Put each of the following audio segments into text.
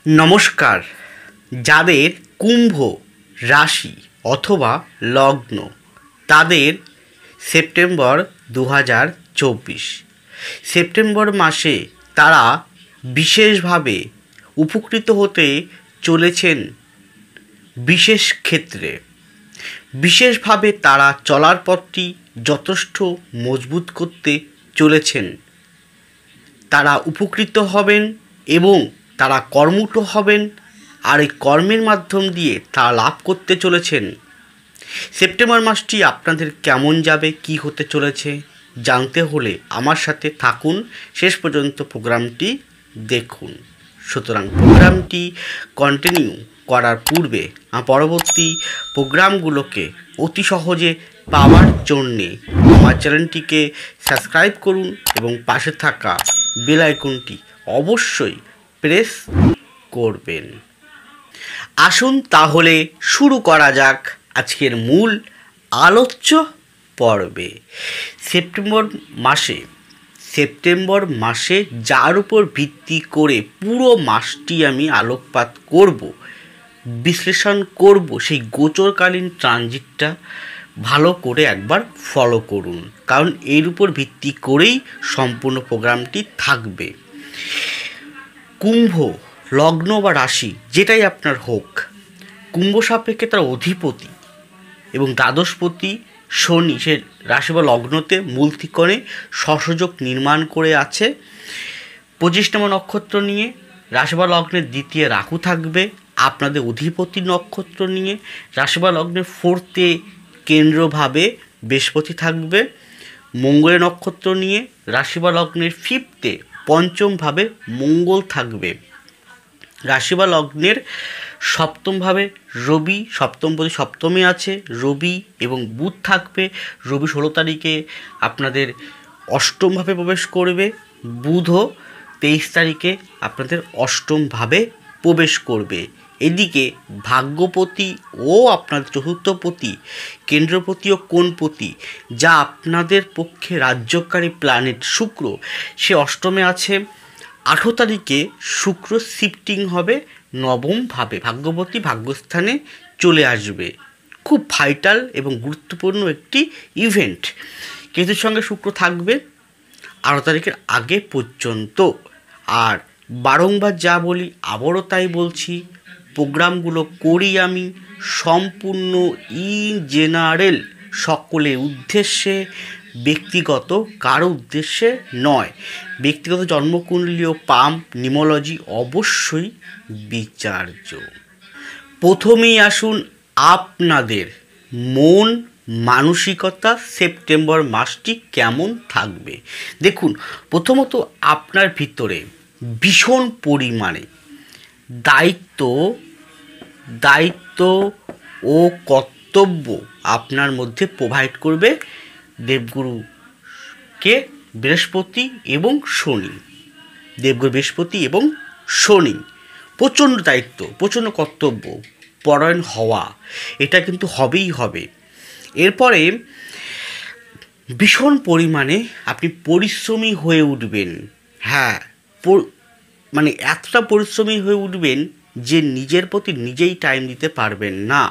নমস্কার। যাদের কুম্ভ রাশি অথবা লগ্ন তাদের সেপ্টেম্বর 2024 সেপ্টেম্বর মাসে তারা বিশেষভাবে উপকৃত হতে চলেছেন। বিশেষ ক্ষেত্রে বিশেষভাবে তারা চলার পথটি যথেষ্ট মজবুত করতে চলেছেন। তারা উপকৃত হবেন এবং তারা কর্মঠ হবেন, আর এই কর্মের মাধ্যম দিয়ে তারা লাভ করতে চলেছেন। সেপ্টেম্বর মাসটি আপনাদের কেমন যাবে, কি হতে চলেছে জানতে হলে আমার সাথে থাকুন, শেষ পর্যন্ত প্রোগ্রামটি দেখুন। সুতরাং প্রোগ্রামটি কন্টিনিউ করার পূর্বে পরবর্তী প্রোগ্রামগুলোকে অতি সহজে পাওয়ার জন্যে আমার চ্যানেলটিকে সাবস্ক্রাইব করুন এবং পাশে থাকা বেল আইকনটি অবশ্যই প্রেস করবেন। আসুন তাহলে শুরু করা যাক আজকের মূল আলোচ্য পর্বে। সেপ্টেম্বর মাসে যার উপর ভিত্তি করে পুরো মাসটি আমি আলোকপাত করব, বিশ্লেষণ করব, সেই গোচরকালীন ট্রানজিটটা ভালো করে একবার ফলো করুন, কারণ এর উপর ভিত্তি করেই সম্পূর্ণ প্রোগ্রামটি থাকবে। কুম্ভ লগ্ন বা রাশি যেটাই আপনার হোক, কুম্ভ সাপেক্ষে তার অধিপতি এবং দ্বাদশপতি শনি সে রাশি বা লগ্নতে মূল ত্রিকোণে সহযোগ নির্মাণ করে আছে। 25 নম্বর নক্ষত্র নিয়ে রাশি বা লগ্নের দ্বিতীয় রাহু থাকবে। আপনাদের অধিপতি নক্ষত্র নিয়ে রাশি বা লগ্নের 4th কেন্দ্রভাবে বৃহস্পতি থাকবে। মঙ্গলের নক্ষত্র নিয়ে রাশি বা লগ্নের 5th পঞ্চমভাবে মঙ্গল থাকবে। রাশি বা লগ্নের সপ্তমভাবে রবি, সপ্তমপতি সপ্তমে আছে রবি এবং বুধ থাকবে। রবি 16 তারিখে আপনাদের অষ্টমভাবে প্রবেশ করবে, বুধও 23 তারিখে আপনাদের অষ্টমভাবে প্রবেশ করবে। এদিকে ভাগ্যপতি ও আপনার চতুর্থপতি, কেন্দ্রপতি ও কোণপতি, যা আপনাদের পক্ষে রাজ্যকারী প্ল্যানেট শুক্র, সে অষ্টমে আছে। 18 তারিখে শুক্র শিফটিং হবে নবমভাবে, ভাগ্যপতি ভাগ্যস্থানে চলে আসবে। খুব ভাইটাল এবং গুরুত্বপূর্ণ একটি ইভেন্ট। কেতুর সঙ্গে শুক্র থাকবে 18 তারিখের আগে পর্যন্ত। আর বারংবার যা বলি আবারও তাই বলছি, প্রোগ্রামগুলো করি আমি সম্পূর্ণ ইন জেনারেল, সকলের উদ্দেশ্যে, ব্যক্তিগত কারো উদ্দেশ্যে নয়। ব্যক্তিগত জন্মকুণ্ডলীয় পাম নিউমোলজি অবশ্যই বিচার্য। প্রথমেই আসুন আপনাদের মন মানসিকতা সেপ্টেম্বর মাসটি কেমন থাকবে। দেখুন, প্রথমত আপনার ভিতরে ভীষণ পরিমাণে দায়িত্ব ও কর্তব্য আপনার মধ্যে প্রোভাইড করবে দেবগুরুকে বৃহস্পতি এবং শনি। দেবগুরু বৃহস্পতি এবং শনি প্রচণ্ড দায়িত্ব, প্রচণ্ড কর্তব্য পরায়ণ হওয়া, এটা কিন্তু হবেই হবে। এরপরে ভীষণ পরিমাণে আপনি পরিশ্রমী হয়ে উঠবেন। হ্যাঁ, মানে এতটা পরিশ্রমী হয়ে উঠবেন যে নিজের প্রতি নিজেই টাইম দিতে পারবেন না।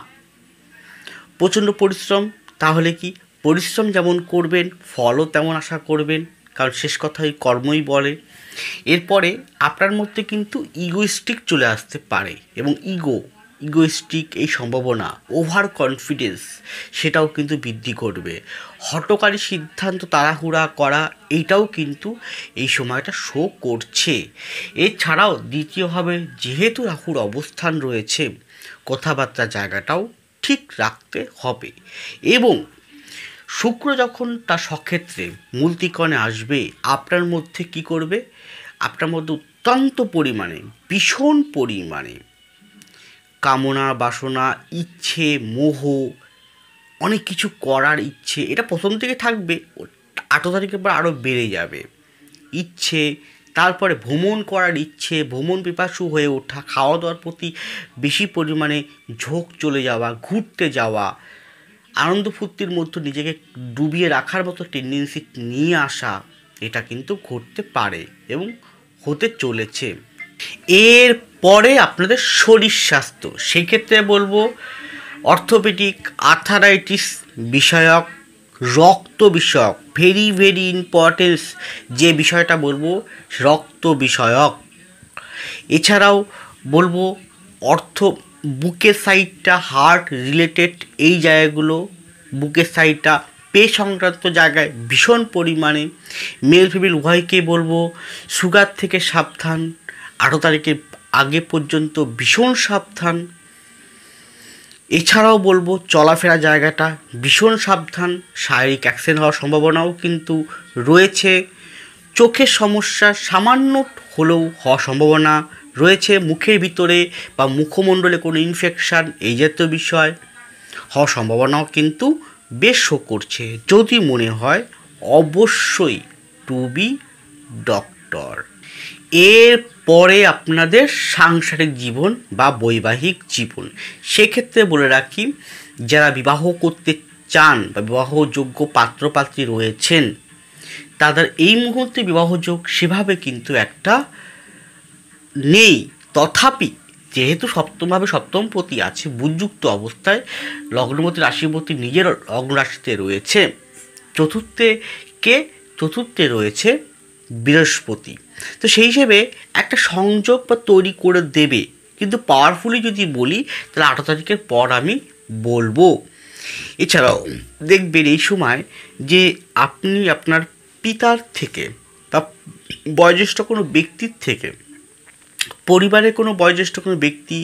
প্রচণ্ড পরিশ্রম, তাহলে কি পরিশ্রম যেমন করবেন ফলও তেমন আশা করবেন, কারণ শেষ কথাই কর্মই বলে। এরপরে আপনার মধ্যে কিন্তু ইগোইস্টিক চলে আসতে পারে, এবং ইগোইস্টিক এই সম্ভাবনা, ওভার কনফিডেন্স, সেটাও কিন্তু বৃদ্ধি করবে। হঠকারী সিদ্ধান্ত তাড়াহুড়া করা, এইটাও কিন্তু এই সময়টা শো করছে। এছাড়াও দ্বিতীয়ভাবে যেহেতু রাহুর অবস্থান রয়েছে, কথাবার্তা জায়গাটাও ঠিক রাখতে হবে। এবং শুক্র যখন তার স্বক্ষেত্রে মূল ত্রিকোণে আসবে, আপনার মধ্যে কি করবে, আপনার মধ্যে অত্যন্ত পরিমাণে, ভীষণ পরিমাণে কামনা বাসনা, ইচ্ছে, মোহ, অনেক কিছু করার ইচ্ছে, এটা প্রথম থেকে থাকবে। 18 তারিখের পর আরও বেড়ে যাবে ইচ্ছে। তারপরে ভ্রমণ করার ইচ্ছে, ভ্রমণ পিপাসু হয়ে ওঠা, খাওয়া দাওয়ার প্রতি বেশি পরিমাণে ঝোঁক চলে যাওয়া, ঘুরতে যাওয়া, আনন্দ ফুর্তির মধ্যে নিজেকে ডুবিয়ে রাখার মতো টেন্ডেন্সি নিয়ে আসা, এটা কিন্তু ঘটতে পারে এবং হতে চলেছে। এর পরে আপনাদের শরীর স্বাস্থ্য, সেক্ষেত্রে বলবো অর্থোপেডিক, আর্থারাইটিস বিষয়ক, রক্ত বিষয়ক, ভেরি ভেরি ইম্পর্টেন্স যে বিষয়টা বলবো রক্ত বিষয়ক। এছাড়াও বলবো বুকের সাইডটা, হার্ট রিলেটেড এই জায়গাগুলো, বুকের সাইডটা, পে সংক্রান্ত জায়গায় ভীষণ পরিমাণে মেল ফিমেল উভয়কেই বলবো সুগার থেকে সাবধান, 18 তারিখের আগে পর্যন্ত ভীষণ সাবধান। এছাড়াও বলবো চলাফেরা জায়গাটা ভীষণ সাবধান, শারীরিক অ্যাক্সিডেন্ট হওয়ার সম্ভাবনাও কিন্তু রয়েছে। চোখের সমস্যা সামান্য হলেও হওয়ার সম্ভাবনা রয়েছে, মুখের ভিতরে বা মুখমণ্ডলে কোনো ইনফেকশান এই জাতীয় বিষয় হওয়ার সম্ভাবনাও কিন্তু বেশ শো করছে। যদি মনে হয় অবশ্যই টু বি ডক্টর। এর পরে আপনাদের সাংসারিক জীবন বা বৈবাহিক জীবন, সেক্ষেত্রে বলে রাখি যারা বিবাহ করতে চান বা বিবাহযোগ্য পাত্রপাত্রী রয়েছেন তাদের এই মুহূর্তে বিবাহযোগ সেভাবে কিন্তু একটা নেই। তথাপি যেহেতু সপ্তমপতি আছে বুধযুক্ত অবস্থায়, লগ্নপতি রাশিপতি নিজের লগ্ন রাশিতে রয়েছে, চতুর্থে রয়েছে বৃহস্পতি, তো সেই হিসেবে একটা সংযোগ বা তৈরি করে দেবে। কিন্তু পাওয়ারফুলি যদি বলি তাহলে 18 তারিখের পর আমি বলবো। এছাড়াও দেখবেন এই সময় যে আপনি আপনার পিতার থেকে বা বয়োজ্যেষ্ঠ কোনো ব্যক্তির থেকে, পরিবারের কোনো বয়োজ্যেষ্ঠ কোনো ব্যক্তি,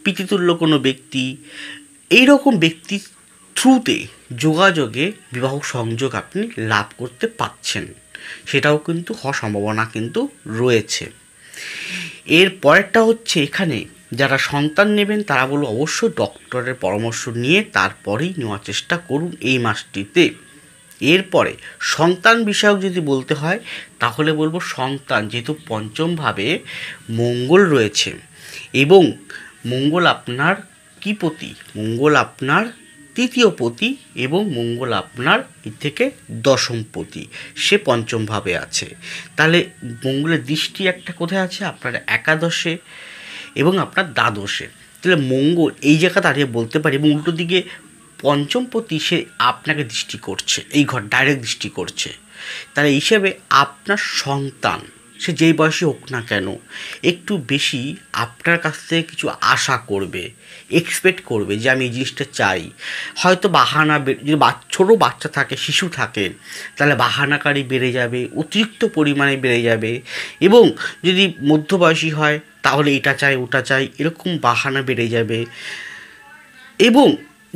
পিতৃতুল্য কোনো ব্যক্তি, এই রকম ব্যক্তির থ্রুতে যোগাযোগে বিবাহ সংযোগ আপনি লাভ করতে পারছেন, সেটাও কিন্তু হওয়ার সম্ভাবনা কিন্তু রয়েছে। এর পরেরটা হচ্ছে এখানে যারা সন্তান নেবেন তারা বলবো অবশ্যই ডক্টরের পরামর্শ নিয়ে তারপরেই নেওয়ার চেষ্টা করুন এই মাসটিতে। এরপরে সন্তান বিষয়ক যদি বলতে হয় তাহলে বলবো সন্তান যেহেতু পঞ্চমভাবে মঙ্গল রয়েছে এবং মঙ্গল আপনার কী পতি, মঙ্গল আপনার তৃতীয় পতি এবং মঙ্গল আপনার এর থেকে দশমপতি, সে পঞ্চমভাবে আছে। তাহলে মঙ্গলের দৃষ্টি একটা কোথায় আছে, আপনার একাদশে এবং আপনার দ্বাদশে। তাহলে মঙ্গল এই জায়গা দাঁড়িয়ে বলতে পারি এবং উল্টো দিকে পঞ্চমপতি সে আপনাকে দৃষ্টি করছে, এই ঘর ডাইরেক্ট দৃষ্টি করছে। তাহলে এই হিসেবে আপনার সন্তান সে যেই বয়সে হোক না কেন একটু বেশি আপনার কাছ থেকে কিছু আশা করবে, এক্সপেক্ট করবে যে আমি এই জিনিসটা চাই। হয়তো বাহানা, যদি ছোটো বাচ্চা থাকে, শিশু থাকে, তাহলে বাহানাকারী বেড়ে যাবে, অতিরিক্ত পরিমাণে বেড়ে যাবে। এবং যদি মধ্যবয়সী হয় তাহলে এটা চাই ওটা চাই, এরকম বাহানা বেড়ে যাবে। এবং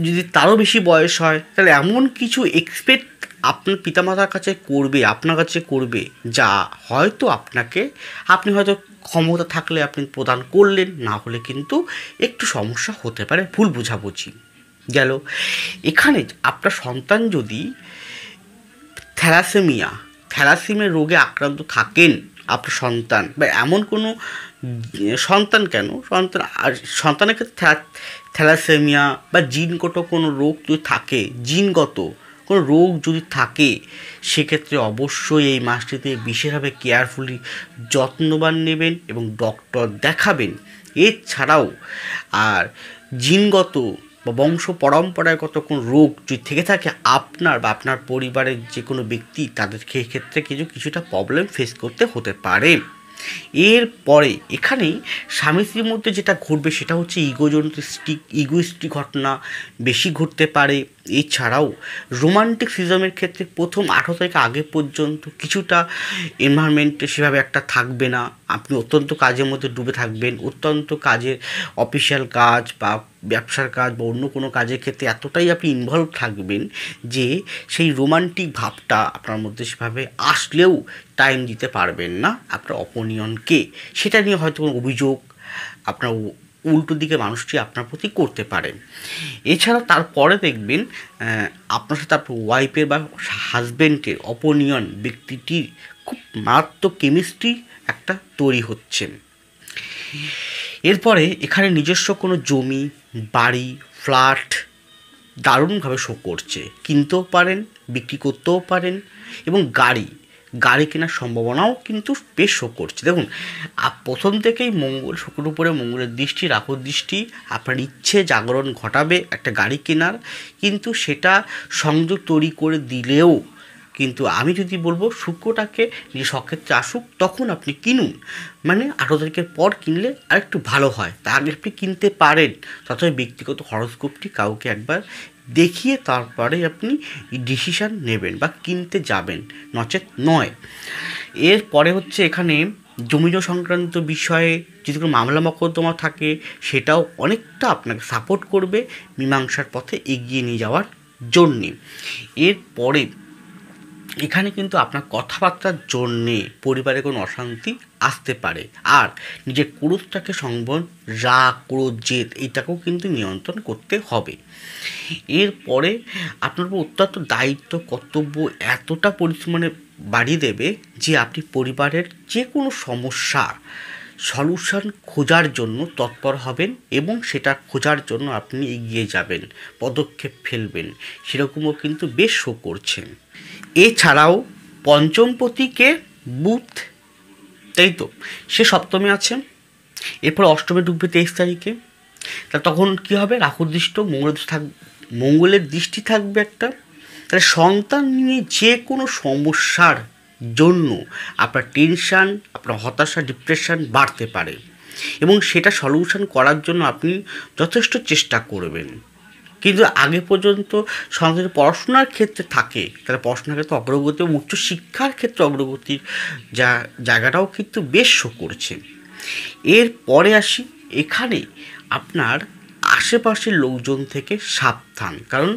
যদি তারও বেশি বয়স হয় তাহলে এমন কিছু এক্সপেক্ট আপনার পিতামাতার কাছে করবে, আপনার কাছে করবে, যা হয়তো আপনি হয়তো ক্ষমতা থাকলে আপনি প্রদান করলেন, না হলে কিন্তু একটু সমস্যা হতে পারে, ভুল বোঝাবুঝি গেল। এখানে আপনার সন্তান যদি থ্যালাসেমিয়া রোগে আক্রান্ত থাকেন, আপনার সন্তান বা এমন কোনো সন্তানের ক্ষেত্রে থ্যালাসেমিয়া বা জিনগত কোনো রোগ যদি থাকে, জিনগত কোনো রোগ যদি থাকে, সেক্ষেত্রে অবশ্যই এই মাসটিতে বিশেষভাবে কেয়ারফুলি যত্নবান নেবেন এবং ডক্টর দেখাবেন। এছাড়াও আর জিনগত বা বংশ পরম্পরাগত কোনো রোগ যদি থেকে থাকে আপনার বা আপনার পরিবারের যে কোনো ব্যক্তি, তাদের ক্ষেত্রে কিছুটা প্রবলেম ফেস করতে হতে পারে। এরপরে এখানেই স্বামী স্ত্রীর মধ্যে যেটা ঘটবে সেটা হচ্ছে ইগোইস্টিক ঘটনা বেশি ঘটতে পারে। এছাড়াও রোমান্টিক সিজমের ক্ষেত্রে প্রথম 18 তারিখ আগে পর্যন্ত কিছুটা এনভায়রনমেন্টে সেভাবে একটা থাকবে না, আপনি অত্যন্ত কাজের মধ্যে ডুবে থাকবেন, অত্যন্ত কাজের অফিসিয়াল কাজ বা ব্যবসার কাজ বা অন্য কোনো কাজের ক্ষেত্রে এতটাই আপনি ইনভলভ থাকবেন যে সেই রোমান্টিক ভাবটা আপনার মধ্যে সেভাবে আসলেও টাইম দিতে পারবেন না আপনার অপোনিয়নকে। সেটা নিয়ে হয়তো কোনো অভিযোগ আপনার উল্টো দিকে মানুষটি আপনার প্রতি করতে পারে। এছাড়াও তারপরে দেখবেন আপনার সাথে আপনার ওয়াইফের বা হাজব্যান্ডের অপোনিয়ন ব্যক্তিটির খুব মারাত্মক কেমিস্ট্রি একটা তৈরি হচ্ছে। এরপরে এখানে নিজস্ব কোনো জমি, বাড়ি, ফ্ল্যাট দারুণভাবে শো করছে, কিনতেও পারেন, বিক্রি করতেও পারেন। এবং গাড়ি কেনার সম্ভাবনাও কিন্তু বেশ শো করছে। দেখুন, প্রথম থেকেই শুক্রের উপরে মঙ্গলের দৃষ্টি, রাহুর দৃষ্টি আপনার ইচ্ছে জাগরণ ঘটাবে একটা গাড়ি কেনার, কিন্তু সেটা সংযোগ তৈরি করে দিলেও কিন্তু আমি যদি বলবো শুক্রটাকে নিজের সক্ষেত্রে আসুক তখন আপনি কিনুন, মানে 18 তারিখের পর কিনলে আরেকটু ভালো হয়। তার আগে আপনি কিনতে পারেন, তথাপি ব্যক্তিগত হরস্কোপটি কাউকে একবার দেখিয়ে তারপরে আপনি ডিসিশান নেবেন বা কিনতে যাবেন, নচেত নয়। এরপরে হচ্ছে এখানে জমি সংক্রান্ত বিষয়ে যদি কোনো মামলা মকদ্দমা থাকে সেটাও অনেকটা আপনাকে সাপোর্ট করবে মীমাংসার পথে এগিয়ে নিয়ে যাওয়ার জন্যে। এরপরে এখানে কিন্তু আপনার কথাবার্তার জন্যে পরিবারে কোনো অশান্তি আসতে পারে, আর নিজের ক্রোধটাকে সংবরণ, রাগ, ক্রোধ, জেদ এইটাকেও কিন্তু নিয়ন্ত্রণ করতে হবে। এরপরে আপনার উপর অত্যন্ত দায়িত্ব কর্তব্য এতটা পরিমাণে বাড়িয়ে দেবে যে আপনি পরিবারের যে কোনো সমস্যা সলিউশন খোঁজার জন্য তৎপর হবেন এবং সেটা খোঁজার জন্য আপনি এগিয়ে যাবেন, পদক্ষেপ ফেলবেন, সেরকমও কিন্তু বেশ শো করছেন। এছাড়াও পঞ্চমপতিকে বুধ, তাই তো, সে সপ্তমে আছে, এরপর অষ্টমে ঢুকবে 23 তারিখে। তা তখন কী হবে, রাহুর দৃষ্টি, মঙ্গলের দৃষ্টি থাকবে একটা। তাহলে সন্তান নিয়ে যে কোনো সমস্যার জন্য আপনার টেনশান, আপনার হতাশা, ডিপ্রেশন বাড়তে পারে এবং সেটা সলিউশন করার জন্য আপনি যথেষ্ট চেষ্টা করবেন। কিন্তু আগে পর্যন্ত সন্তানের পড়াশোনার ক্ষেত্রে থাকে, তাহলে পড়াশোনার ক্ষেত্রে অগ্রগতি এবং উচ্চশিক্ষার ক্ষেত্রে অগ্রগতির জায়গাটাও কিন্তু বেশ শো করছে। এরপরে আসি, এখানে আপনার আশেপাশের লোকজন থেকে সাবধান, কারণ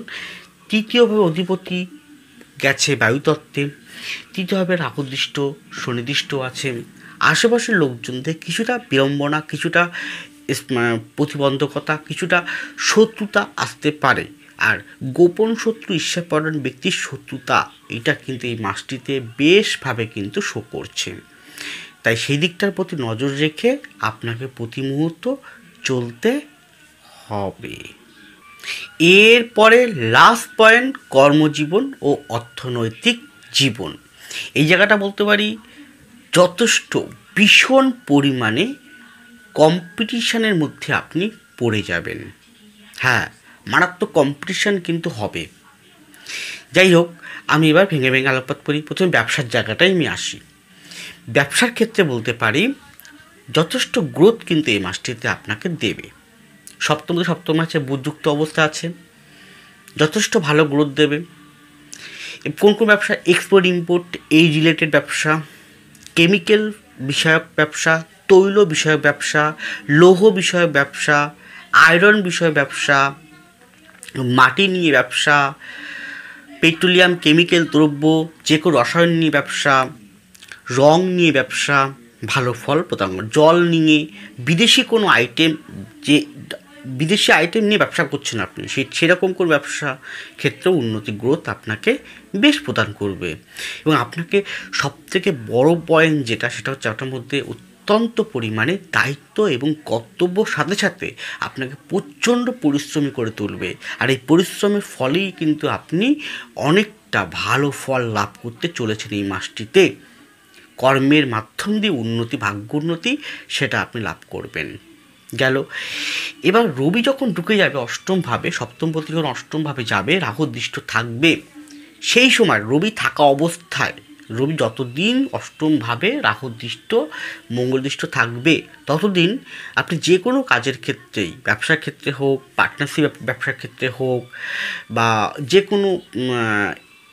তৃতীয়ভাবে অধিপতি গেছে বায়ুতত্ত্বে, তৃতীয়ভাবে রাহুদৃষ্ট, শনিদৃষ্ট আছে। আশেপাশের লোকজনদের কিছুটা বিড়ম্বনা, কিছুটা প্রতিবন্ধকতা, কিছুটা শত্রুতা আসতে পারে। আর গোপন শত্রু, ঈর্ষাপরায়ণ ব্যক্তির শত্রুতা, এটা কিন্তু এই মাসটিতে বেশভাবে কিন্তু শো করছে। তাই সেই দিকটার প্রতি নজর রেখে আপনাকে প্রতি মুহূর্ত চলতে হবে। এরপরে লাস্ট পয়েন্ট, কর্মজীবন ও অর্থনৈতিক জীবন। এই জায়গাটা বলতে পারি যথেষ্ট ভীষণ পরিমাণে কম্পিটিশানের মধ্যে আপনি পড়ে যাবেন। হ্যাঁ, মারাত্মক কম্পিটিশান কিন্তু হবে। যাই হোক, আমি এবার ভেঙে ভেঙে আলোকপাত করি। প্রথমে ব্যবসার জায়গাটাই আমি আসি। ব্যবসার ক্ষেত্রে বলতে পারি যথেষ্ট গ্রোথ কিন্তু এই মাসটিতে আপনাকে দেবে। সপ্তম আছে, বুধযুক্ত অবস্থা আছে, যথেষ্ট ভালো গ্রোথ দেবে। কোন কোন ব্যবসা, এক্সপোর্ট ইম্পোর্ট এই রিলেটেড ব্যবসা, কেমিক্যাল বিষয়ক ব্যবসা, তৈল বিষয়ক ব্যবসা, লৌহ বিষয়ক ব্যবসা, আয়রন বিষয়ক ব্যবসা, মাটি নিয়ে ব্যবসা, পেট্রোলিয়াম কেমিক্যাল দ্রব্য, যে কোনো রসায়ন নিয়ে ব্যবসা, রং নিয়ে ব্যবসা ভালো ফল প্রদান করে। জল নিয়ে, বিদেশি কোনো আইটেম, যে বিদেশি আইটেম নিয়ে ব্যবসা করছেন আপনি, সেরকম কোনো ব্যবসা ক্ষেত্রেও উন্নতি, গ্রোথ আপনাকে বেশ প্রদান করবে। এবং আপনাকে সবথেকে বড় পয়েন্ট যেটা, সেটা হচ্ছে আপনার মধ্যে অত্যন্ত পরিমাণে দায়িত্ব এবং কর্তব্য সাথে সাথে আপনাকে প্রচণ্ড পরিশ্রমী করে তুলবে। আর এই পরিশ্রমের ফলেই কিন্তু আপনি অনেকটা ভালো ফল লাভ করতে চলেছেন এই মাসটিতে। কর্মের মাধ্যম দিয়ে উন্নতি, ভাগ্য উন্নতি, সেটা আপনি লাভ করবেন। গেল। এবার রবি যখন ঢুকে যাবে অষ্টমভাবে, সপ্তমপতি যখন অষ্টমভাবে যাবে, রাহু দৃষ্ট থাকবে, সেই সময় রবি থাকা অবস্থায়, রবি যতদিন অষ্টমভাবে রাহু দৃষ্ট, মঙ্গল দৃষ্ট থাকবে, ততদিন আপনি যে কোনো কাজের ক্ষেত্রেই, ব্যবসার ক্ষেত্রে হোক, পার্টনারশিপ ব্যবসার ক্ষেত্রে হোক, বা যে কোনো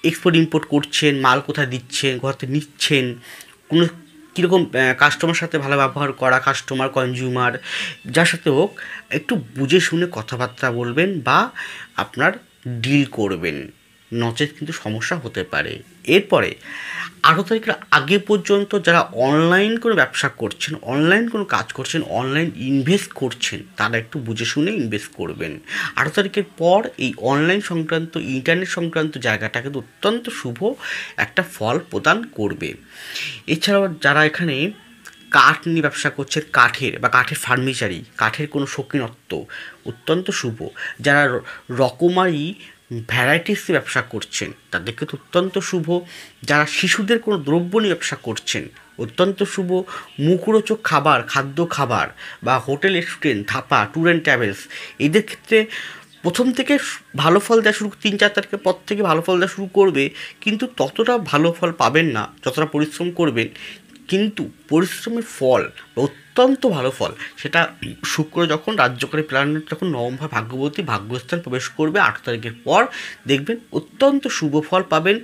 এক্সপোর্ট ইম্পোর্ট করছেন, মাল কোথায় দিচ্ছেন, কোথাতে নিচ্ছেন, কোনো কীরকম কাস্টমার সাথে ভালো ব্যবহার করা, কাস্টমার, কনজিউমার যার সাথে হোক, একটু বুঝে শুনে কথাবার্তা বলবেন বা আপনার ডিল করবেন, নচেত কিন্তু সমস্যা হতে পারে। এরপরে 18 তারিখের আগে পর্যন্ত যারা অনলাইন কোনো ব্যবসা করছেন, অনলাইন কোনো কাজ করছেন, অনলাইন ইনভেস্ট করছেন, তারা একটু বুঝে শুনে ইনভেস্ট করবেন। 18 তারিখের পর এই অনলাইন সংক্রান্ত, ইন্টারনেট সংক্রান্ত জায়গাটা কিন্তু অত্যন্ত শুভ একটা ফল প্রদান করবে। এছাড়াও যারা এখানে কাঠ নিয়ে ব্যবসা করছে, কাঠের বা কাঠের ফার্নিচারি, কাঠের কোনো শৌখিনত্ব অত্যন্ত শুভ। যারা রকমারি ভ্যারাইটিসে ব্যবসা করছেন তাদের ক্ষেত্রে অত্যন্ত শুভ। যারা শিশুদের কোনো দ্রব্য নিয়ে ব্যবসা করছেন অত্যন্ত শুভ। মুখরোচক খাবার, খাদ্য খাবার বা hotel restaurant, Dhapa, tour and travels, এদের ক্ষেত্রে প্রথম থেকে ভালো ফল দেওয়া শুরু, 3-4 তারিখের পর থেকে ভালো ফল দেওয়া শুরু করবে, কিন্তু ততটা ভালো ফল পাবেন না যতটা পরিশ্রম করবেন। কিন্তু পরিশ্রমের ফল, অত্যন্ত ভালো ফল, সেটা শুক্র যখন রাজ্যকারী প্ল্যানেট যখন নবমভাবে ভাগ্যবতী ভাগ্যস্থান প্রবেশ করবে 8 তারিখের পর, দেখবেন অত্যন্ত শুভ ফল পাবেন।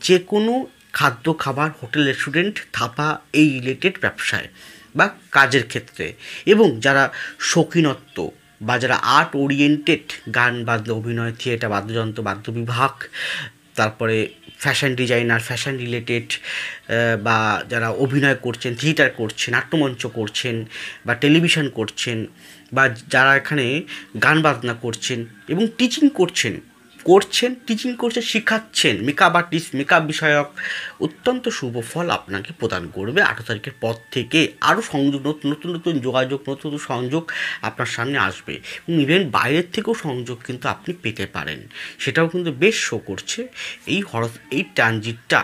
যে কোনো খাদ্য খাবার, হোটেল রেস্টুরেন্ট, ধাপা, এই রিলেটেড ব্যবসায় বা কাজের ক্ষেত্রে। এবং যারা শৌখিনত্ব বা যারা আর্ট ওরিয়েন্টেড, গান বাদ্য, অভিনয়, থিয়েটার, বাদ্যযন্ত্র, বাদ্য বিভাগ, তারপরে ফ্যাশন ডিজাইনার, ফ্যাশন রিলেটেড, বা যারা অভিনয় করছেন, থিয়েটার করছেন, নাট্যমঞ্চ করছেন বা টেলিভিশন করছেন, বা যারা এখানে গান বাজনা করছেন এবং টিচিং করছেন, টিচিং করছেন, শেখাচ্ছেন, মেকআপ আর্টিস্ট, মেকআপ বিষয়ক, অত্যন্ত শুভ ফল আপনাকে প্রদান করবে 8 তারিখের পর থেকে। আরও সংযোগ, নতুন নতুন যোগাযোগ, নতুন নতুন সংযোগ আপনার সামনে আসবে এবং ইভেন বাইরের থেকেও সংযোগ কিন্তু আপনি পেতে পারেন, সেটাও কিন্তু বেশ শো করছে এই ট্রানজিটটা।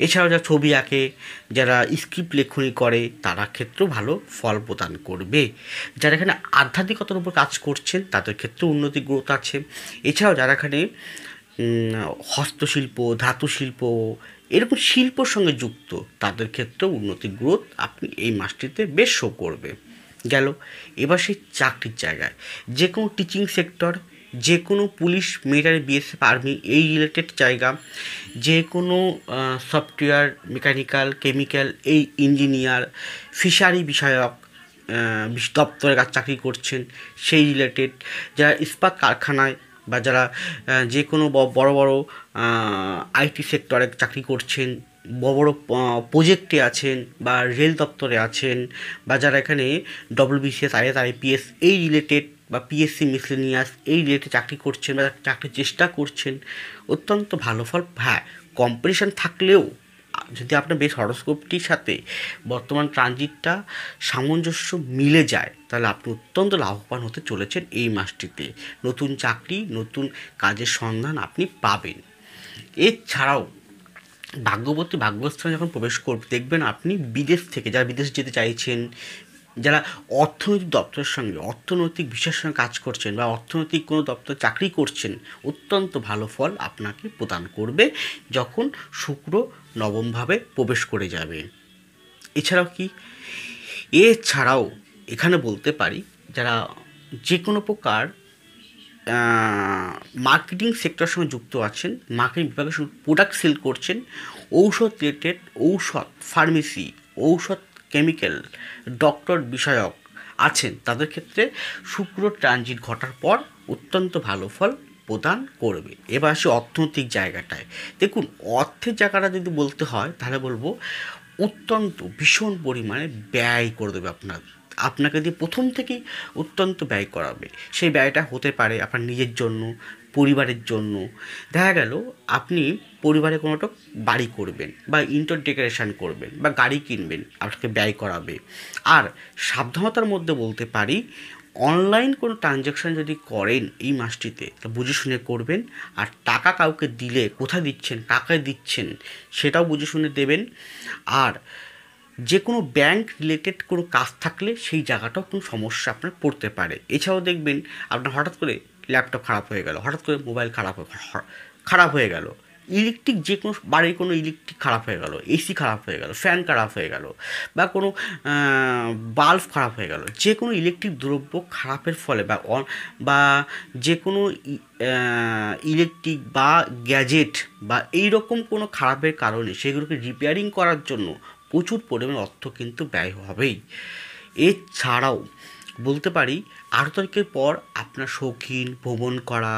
এছাড়াও যারা ছবি আঁকে, যারা স্ক্রিপ্ট লেখনি করে, তারা ক্ষেত্রেও ভালো ফল প্রদান করবে। যারা এখানে আধ্যাত্মিকতার উপর কাজ করছেন তাদের ক্ষেত্রে উন্নতি গ্রোথ আছে। এছাড়াও যারা এখানে হস্তশিল্প, ধাতু শিল্প, এরকম শিল্পর সঙ্গে যুক্ত, তাদের ক্ষেত্রেও উন্নতি গ্রোথ আপনি এই মাসটিতে বেশ শো করবে। গেল এবার সেই চাকরির জায়গায়, যে কোনো টিচিং সেক্টর, যে কোনো পুলিশ, মিলিটারি, বিএসএফ, আর্মি, এই রিলেটেড জায়গা, যে কোনো সফটওয়্যার, মেকানিক্যাল, কেমিক্যাল, এই ইঞ্জিনিয়ার, ফিশারি বিষয়ক দপ্তরে চাকরি করছেন সেই রিলেটেড, যারা ইস্পাত কারখানায় বা যারা যে কোনো বড় বড় আইটি সেক্টরে চাকরি করছেন, বড় বড় প্রজেক্টে আছেন বা রেল দপ্তরে আছেন, বা যারা এখানে ডব্লিউবিসিএস, আইএস, আইপিএস এই রিলেটেড বা পিএসসি মিসলেনিয়াস এই রিলেটেড চাকরি করছেন বা চাকরির চেষ্টা করছেন, অত্যন্ত ভালো ফল। হ্যাঁ, কম্পিটিশান থাকলেও যদি আপনার বেশ হরোস্কোপটির সাথে বর্তমান ট্রানজিটটা সামঞ্জস্য মিলে যায়, তাহলে আপনি অত্যন্ত লাভবান হতে চলেছেন এই মাসটিতে। নতুন চাকরি, নতুন কাজের সন্ধান আপনি পাবেন। এছাড়াও ভাগ্যবতী ভাগ্যস্থানে যখন প্রবেশ করবে, দেখবেন আপনি বিদেশ থেকে, যারা বিদেশ যেতে চাইছেন, যারা অর্থনৈতিক দপ্তরের সঙ্গে, অর্থনৈতিক বিষয়ের সঙ্গে কাজ করছেন বা অর্থনৈতিক কোনো দপ্তর চাকরি করছেন, অত্যন্ত ভালো ফল আপনাকে প্রদান করবে যখন শুক্র নবমভাবে প্রবেশ করে যাবে। এছাড়াও কি, এছাড়াও এখানে বলতে পারি যারা যে কোনো প্রকার মার্কেটিং সেক্টরের সঙ্গে যুক্ত আছেন, মার্কেটিং বিভাগের সঙ্গে প্রোডাক্ট সেল করছেন, ঔষধ রিলেটেড, ঔষধ, ফার্মেসি, ঔষধ, কেমিক্যাল, ডক্টর বিষয়ক আছেন, তাদের ক্ষেত্রে শুক্র ট্রানজিট ঘটার পর অত্যন্ত ভালো ফল প্রদান করবে। এবার আসি অর্থনৈতিক জায়গাটায়। দেখুন, অর্থের জায়গাটা যদি বলতে হয় তাহলে বলবো অত্যন্ত ভীষণ পরিমাণে ব্যয় করে দেবে আপনাকে দিয়ে প্রথম থেকেই অত্যন্ত ব্যয় করাবে। সেই ব্যয়টা হতে পারে আপনার নিজের জন্য, পরিবারের জন্য। দেখা গেল আপনি পরিবারে কোনো একটা বাড়ি করবেন বা ইন্টেরিয়র ডেকোরেশন করবেন বা গাড়ি কিনবেন, আপনাকে ব্যয় করাবে। আর সাবধানতার মধ্যে বলতে পারি, অনলাইন কোনো ট্রানজ্যাকশান যদি করেন এই মাসটিতে, তা বুঝে শুনে করবেন। আর টাকা কাউকে দিলে কোথায় দিচ্ছেন, কাকে দিচ্ছেন, সেটাও বুঝে শুনে দেবেন। আর যে কোনো ব্যাংক রিলেটেড কোনো কাজ থাকলে সেই জায়গাটাও কোনো সমস্যা আপনার পড়তে পারে। এছাড়াও দেখবেন আপনার হঠাৎ করে ল্যাপটপ খারাপ হয়ে গেল, হঠাৎ করে মোবাইল খারাপ হয়ে গেল, ইলেকট্রিক, যে কোনো বাড়ির কোনো ইলেকট্রিক খারাপ হয়ে গেল, এসি খারাপ হয়ে গেল, ফ্যান খারাপ হয়ে গেল, বা কোনো বাল্ব খারাপ হয়ে গেল, যে কোনো ইলেকট্রিক দ্রব্য খারাপের ফলে বা যে কোনো ইলেকট্রিক বা গ্যাজেট বা এই রকম কোনো খারাপের কারণে সেগুলোকে রিপেয়ারিং করার জন্য প্রচুর পরিমাণ অর্থ কিন্তু ব্যয় হবেই। এছাড়াও বলতে পারি 8 তারিখের পর আপনার শৌখিন ভ্রমণ করা,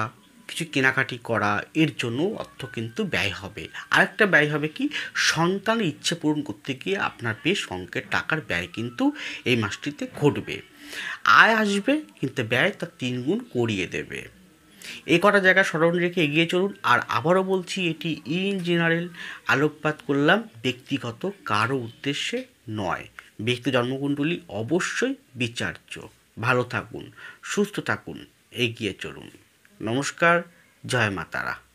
কিছু কেনাকাটি করা, এর জন্য অর্থ কিন্তু ব্যয় হবে। আরেকটা ব্যয় হবে কি, সন্তানের ইচ্ছে পূরণ করতে গিয়ে আপনার বেশ অঙ্কের টাকার ব্যয় কিন্তু এই মাসটিতে ঘটবে। আয় আসবে কিন্তু ব্যয় তার 3 গুণ করিয়ে দেবে। এই কটা জায়গা স্মরণ রেখে এগিয়ে চলুন। আর আবারও বলছি, এটি ইন জেনারেল আলোকপাত করলাম, ব্যক্তিগত কারো উদ্দেশ্যে নয়। ব্যক্তি জন্মকুণ্ডলী অবশ্যই বিচার্য। ভালো থাকুন, সুস্থ থাকুন, এগিয়ে চলুন। নমস্কার, জয় মা তারা।